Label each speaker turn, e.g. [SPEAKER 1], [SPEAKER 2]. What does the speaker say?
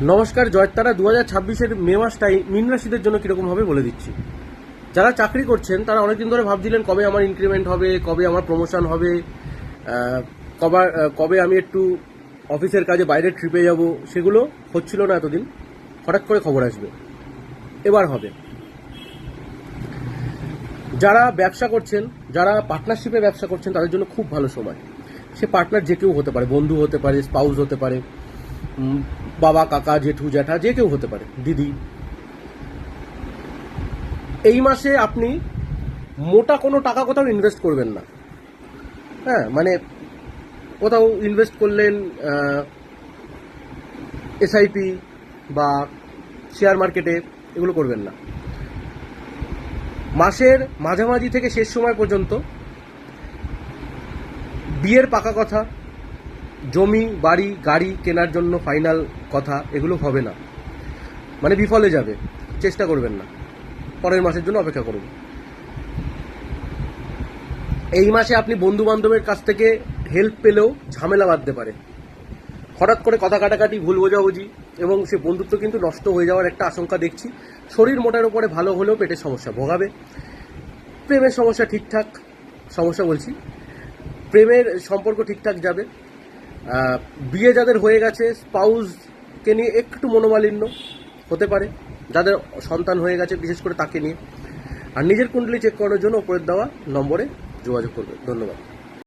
[SPEAKER 1] নমস্কার। জয়তারা 2026-এর মে মাসটাই মীন রাশিদের জন্য কীরকম হবে বলে দিচ্ছি। যারা চাকরি করছেন তারা অনেকদিন ধরে ভাবছিলেন কবে আমার ইনক্রিমেন্ট হবে, কবে আমার প্রমোশন হবে, কবে আমি একটু অফিসের কাজে বাইরে ট্রিপে যাব। সেগুলো হচ্ছিল না এতদিন। হঠাৎ করে খবর আসবে, এবার হবে। যারা ব্যবসা করছেন, যারা পার্টনারশিপে ব্যবসা করছেন, তাদের জন্য খুব ভালো সময়। সে পার্টনার যে কেউ হতে পারে, বন্ধু হতে পারে, স্পাউস হতে পারে, বাবা, কাকা, জেঠু, জ্যাঠা, যে কেউ হতে পারে, দিদি। এই মাসে আপনি মোটা কোনো টাকা কোথাও ইনভেস্ট করবেন না। হ্যাঁ, মানে কোথাও ইনভেস্ট করলেন এসআইপি বা শেয়ার মার্কেটে, এগুলো করবেন না। মাসের মাঝামাঝি থেকে শেষ সময় পর্যন্ত বিয়ের পাকা কথা, জমি, বাড়ি, গাড়ি কেনার জন্য ফাইনাল কথা, এগুলো হবে না, মানে বিফলে যাবে। চেষ্টা করবেন না, পরের মাসের জন্য অপেক্ষা করুন। এই মাসে আপনি বন্ধু বান্ধবের কাছ থেকে হেল্প পেলেও ঝামেলা বাঁধতে পারে। হঠাৎ করে কথা কাটাকাটি, ভুল বোঝাবুঝি এবং সে বন্ধুত্ব কিন্তু নষ্ট হয়ে যাওয়ার একটা আশঙ্কা দেখছি। শরীর মোটার উপরে ভালো হলেও পেটের সমস্যা ভোগাবে। প্রেমের সমস্যা ঠিকঠাক, সমস্যা বলছি, প্রেমের সম্পর্ক ঠিকঠাক যাবে। বিয়ে যাদের হয়ে গেছে, স্পাউসকে নিয়ে একটু মনোমালিন্য হতে পারে। যাদের সন্তান হয়ে গেছে, বিশেষ করে তাকে নিয়ে। আর নিজের কুণ্ডলী চেক করানোর জন্য উপরের দেওয়া নম্বরে যোগাযোগ করবে। ধন্যবাদ।